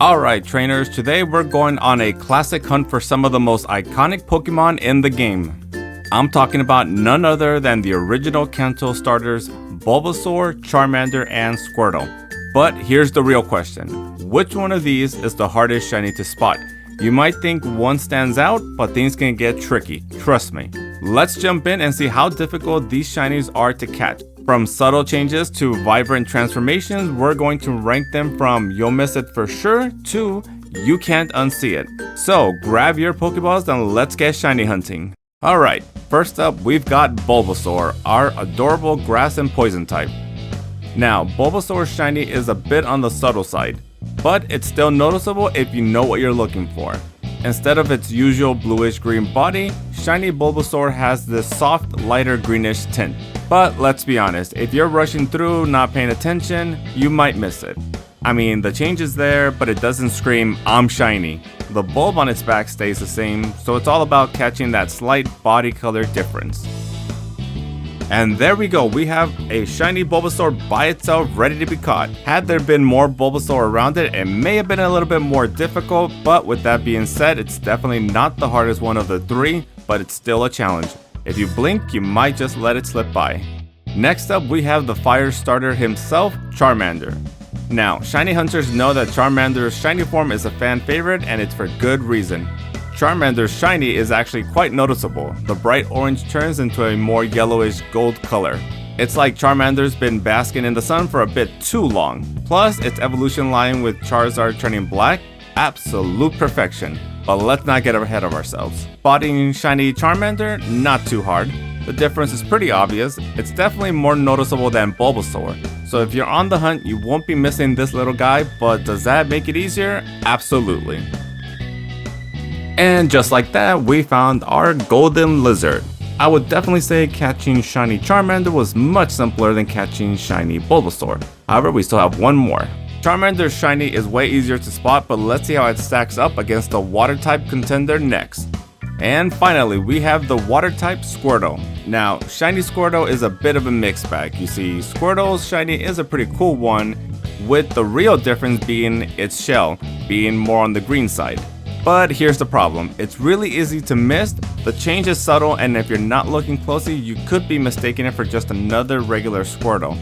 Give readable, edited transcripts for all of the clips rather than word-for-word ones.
Alright trainers, today we're going on a classic hunt for some of the most iconic Pokemon in the game. I'm talking about none other than the original Kanto starters Bulbasaur, Charmander, and Squirtle. But here's the real question. Which one of these is the hardest shiny to spot? You might think one stands out, but things can get tricky, trust me. Let's jump in and see how difficult these shinies are to catch. From subtle changes to vibrant transformations, we're going to rank them from you'll miss it for sure to you can't unsee it. So grab your Pokeballs and let's get shiny hunting. Alright, first up we've got Bulbasaur, our adorable grass and poison type. Now, Bulbasaur's shiny is a bit on the subtle side, but it's still noticeable if you know what you're looking for. Instead of its usual bluish green body, shiny Bulbasaur has this soft, lighter greenish tint. But let's be honest, if you're rushing through, not paying attention, you might miss it. I mean, the change is there, but it doesn't scream, I'm shiny. The bulb on its back stays the same, so it's all about catching that slight body color difference. And there we go, we have a shiny Bulbasaur by itself ready to be caught. Had there been more Bulbasaur around it, it may have been a little bit more difficult, but with that being said, it's definitely not the hardest one of the three, but it's still a challenge. If you blink, you might just let it slip by. Next up, we have the fire starter himself, Charmander. Now, shiny hunters know that Charmander's shiny form is a fan favorite, and it's for good reason. Charmander's shiny is actually quite noticeable. The bright orange turns into a more yellowish gold color. It's like Charmander's been basking in the sun for a bit too long. Plus, its evolution line with Charizard turning black, absolute perfection. But let's not get ahead of ourselves. Spotting shiny Charmander, not too hard. The difference is pretty obvious. It's definitely more noticeable than Bulbasaur. So if you're on the hunt, you won't be missing this little guy, but does that make it easier? Absolutely. And just like that, we found our golden lizard. I would definitely say catching shiny Charmander was much simpler than catching shiny Bulbasaur. However, we still have one more. Charmander's shiny is way easier to spot, but let's see how it stacks up against the water type contender next. And finally, we have the water type Squirtle. Now, shiny Squirtle is a bit of a mixed bag. You see, Squirtle's shiny is a pretty cool one, with the real difference being its shell, being more on the green side. But here's the problem, it's really easy to miss, the change is subtle, and if you're not looking closely, you could be mistaking it for just another regular Squirtle.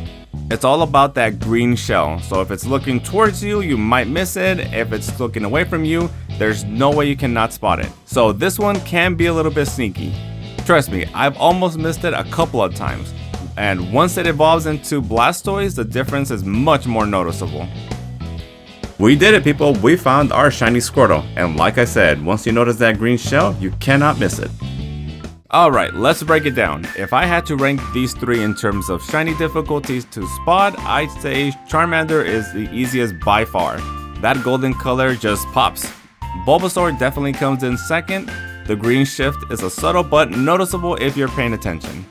It's all about that green shell, so if it's looking towards you, you might miss it. If it's looking away from you, there's no way you cannot spot it. So this one can be a little bit sneaky. Trust me, I've almost missed it a couple of times. And once it evolves into Blastoise, the difference is much more noticeable. We did it, people, we found our shiny Squirtle. And like I said, once you notice that green shell, you cannot miss it. Alright, let's break it down. If I had to rank these three in terms of shiny difficulties to spot, I'd say Charmander is the easiest by far. That golden color just pops. Bulbasaur definitely comes in second. The green shift is a subtle but noticeable if you're paying attention.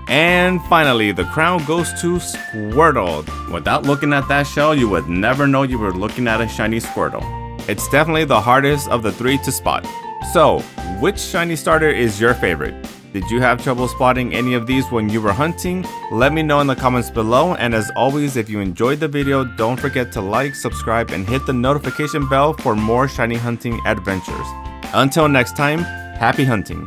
And finally, the crown goes to Squirtle. Without looking at that shell, you would never know you were looking at a shiny Squirtle. It's definitely the hardest of the three to spot. So, which shiny starter is your favorite? Did you have trouble spotting any of these when you were hunting? Let me know in the comments below, and as always, if you enjoyed the video, don't forget to like, subscribe, and hit the notification bell for more shiny hunting adventures. Until next time, happy hunting!